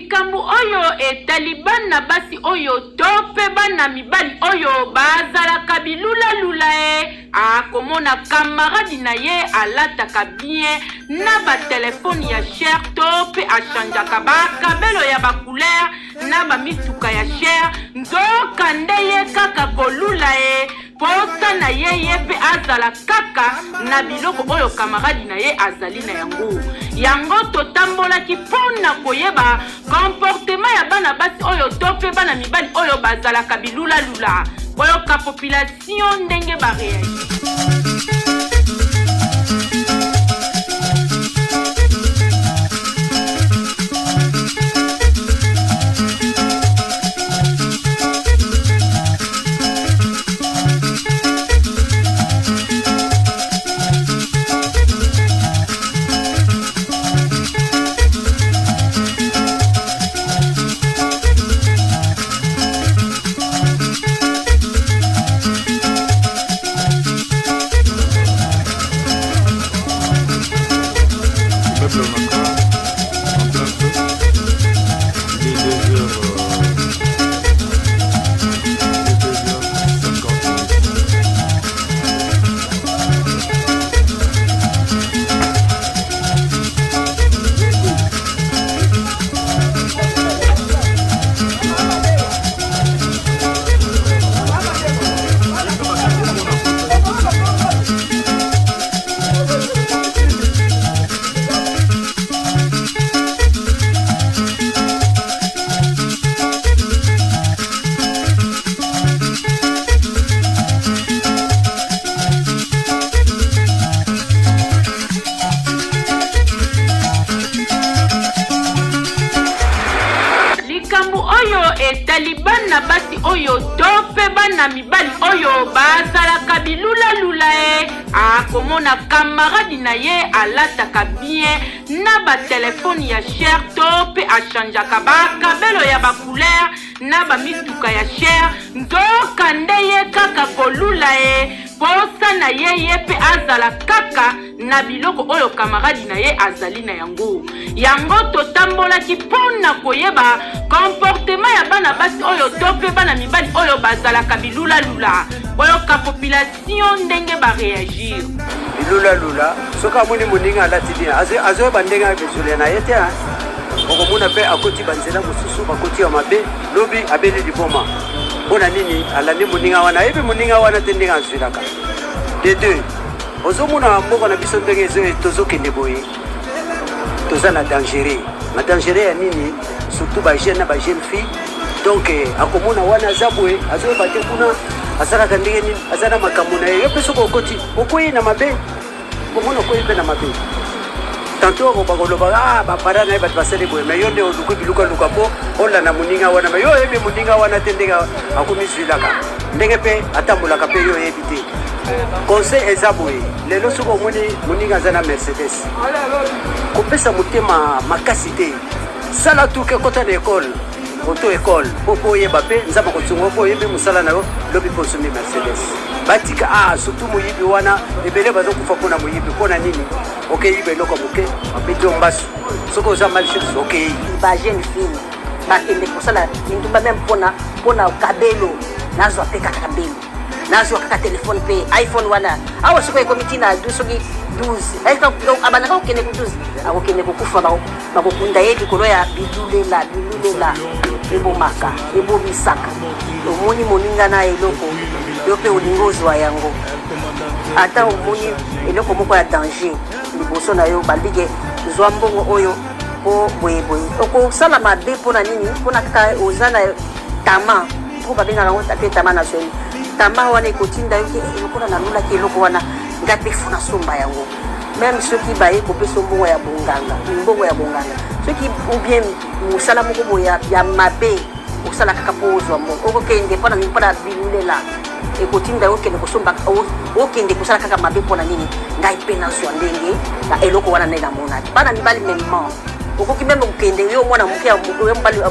likambo oyo etaliban na basi oyo tope bana mibali oyo bazalaka bilula akomona kamaradi na ye alataka bien na ba telefone ya cher tope achanjaka bakabelo ya bacouleur na bamituka ya cher nzoka nde ye kaka kolula posa na ye pe azala kaka na biloko oyo kamaradi na ye azali na yango totambolaki mpona koyeba comportement ya bana basi oyo tope bana mibali oyo bazalaka bilula koyoka population ndenge bareagi. Taliban na basi oyo tope bana mibali oyo bazalaka bilula akomona kamaradi na ye alataka bien na ba telefone ya cher tope achanjaka bakabelo ya bacouleur na bamituka ya cher nzoka nde ye kaka kolula posa na ye pe azala kaka na biloko oyo kamaradi na ye azali na yango totambolaki mpona koyeba comportement ya bana basi oyo tope bana mibali oyo bazalaka bilula koyoka population ndenge bareagir. Bilula soka muni moninga alati bien azo bandenga bezule na ye te okomuna pe akoti banzela mosusu bakoti ya mabe lobi abeli liboma mpona nini alandi moninga wana ebe moninga wana te ndenge azwilaka de deux ozomona mboka na biso ndenge tozokende boye toza na danger ya nini surtout bajeune na bajeune fille donc akomona wana aza boye azoyeba te kuna azalaka ndenge nini aza na makambo na ye yo mpe soki okoti okoyi na mabe komona okoyi mpe na mabe tanto bakoloba bapara na ye bato basali boye me yo nde oluki bilukaluka mpo olanda moninga wana me yo oyebi moninga wana te ndenge akomizwilaka ndenge mpe atambolaka mpe yo oyebi te conseil eza boye lelo soki omoni moninga aza na Mercedes kopesa motema makasi te sala tuke kota na ekole auto école popo oyeba pe nzamba kotungo po oyebe musala na yo lobi posumi Mercedes batika surtout moyibi wana ebele bazokufa mpona moyibi mpona nini okeyiba eloko moke abedio mbasu soki oza malchance okeyi bajeune fille bakende kosala indumba meme mpona kabelo nazwa pe kaka kabelo nazwa kaka telefone pe iPhone wana awa soki ekomi ntina soki 12 abanaka kokende ku 12 akokende kokufa bakokunda ye likolo ya bilulela ebomaka ebomisaka omoni moninga na eloko yo mpe olingi ozwa yango ata omoni eloko moko ya danger liboso na yo balike zwa mbongo oyo mpo boyeboye okosala mabe mpona nini mpona kaka oza na tama mpo babengaka yango mpe tama nationali tama wana ekotinda yo ke elokola nalulaki eloko wana ngai mpe funa somba yango même soki baye kopesa mbongo ya bonganga soki ou bien mosala moko boye ya mabe osala kaka mpo ozwa mbongo okokende mpona bilulela ekotinda yo okende kosomba okende kosala kaka mabe mpona nini ngai mpe nazwa ndenge na eloko wana nde namonaki bana mibali memement okoki meme kokende yo mwana moke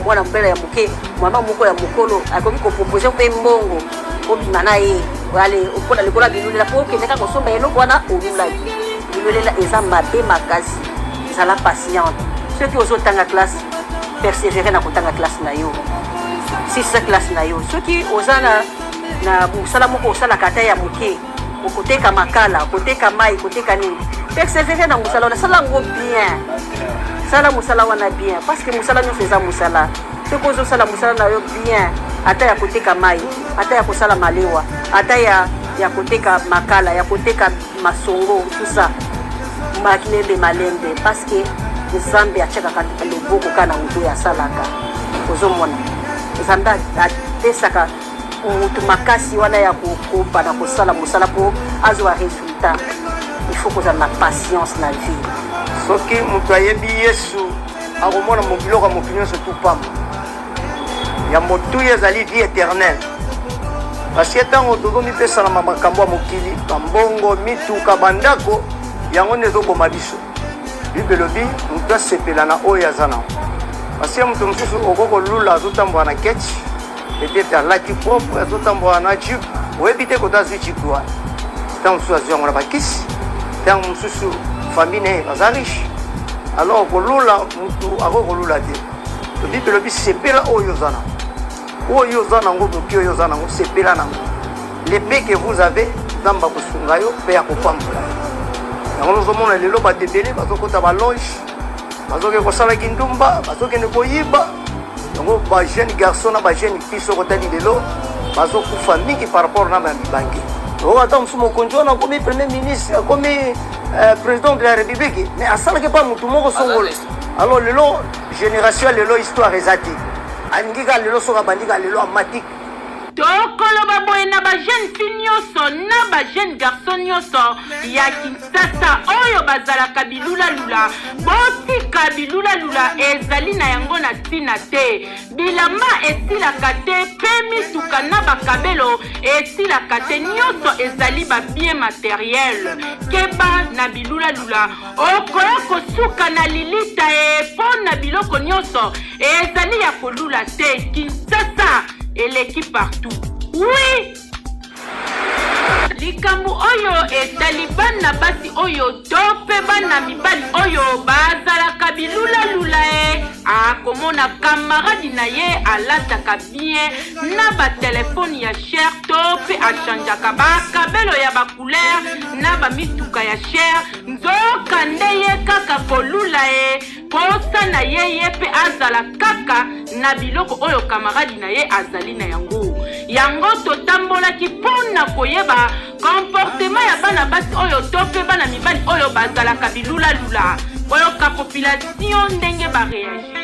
mwana mbela ya moke mama moko ya mokolo akoki kopropose mpe mbongo obima na ye ale mpona likola bilulela mpo okende kaka kosomba eloko wana olulaki bilulela eza mabe makasi ezala patiente soki ozotanga classe persévérer na kotanga classe na yo 6 classe na yo soki ozana na musala moko osala kata ya moke okoteka makala okoteka mai koteka nini persévérer na musala na sala ngo bien sala musala wana bien parce que musala nyonso eza musala soki ozosala musala na yo bien ata ya koteka mai ata ya kosala malewa ata ya koteka makala ya koteka masongo tout ça malembe malembe parce que Nzambe achekaka loboko kana mutu ya salaka ozomona Nzambe atesaka mutu makasi wana ya kokopa na kosala musala po azwa resultat. Il faut kozala na patience na vie soki mutu ayebi Yesu akomona mobiloko mokili nyonso tupamba ya motuya ezali vie éternelle parce que ntango tozomipesana makambo ya mokili bambongo mituka bandako yango nde ezoboma biso Bible elobi mutu asepela na oyo aza nango parce que mutu mosusu okokolula azotambola na kechi peut-être alaki propre azotambola na jupe oyebi te kota azwi jupe wana ntango mosusu azwi yango na bakisi ntango mosusu famille ne baza riche alors okolula mutu akokolula te to Bible elobi sepela oyo oza nango oyo oza nango moki oyo oza nango sepela nango l'épée que vous avez Nzambe akosunga yo mpe akopambola yango nozomona lelo bato ebele bazokota balonge bazoke kosalaki ndumba bazokende koyiba yango bajeune garçon na bajeune fille soko otali lelo bazokufa mingi par rapport na bamibange oyo ata mosusu mokonzi wana akomi premier ministre akomi président de la république mais asalaki mpa motu moko songolo alors lelo génération lelo histoire eza te alingi ka lelo soki abandi ka lelo amati tokoloba boye na bajeune fille nyonso na bajeune garçon nyonso ya Kinshasa oyo bazalaka bilulalula botika bilulalula ezali na yango na ntina te bilamba esilaka te mpe mituka na bakabelo esilaka te nyonso ezali babien materiel keba na bilulalula okoya kosuka na lilita mpo na biloko nyonso ezali ya kolula te Kinshasa eleki partout. Oui! Likambu oyo etali bana basi oyo to mpe bana mibali oyo bazalaka bilulalula akomona kamaradi na ye alataka bien na batelefone ya cher to mpe achangeaka bakabelo ya bacouleur na bamituka ya cher nzoka nde ye kaka kolula posa na ye mpe azala kaka na biloko oyo kamaradi na ye azali na yango totambolaki mpona koyeba comportement ya bana basi oyo to mpe bana mibali oyo bazalaka bilulalula koyoka population ndenge bareagir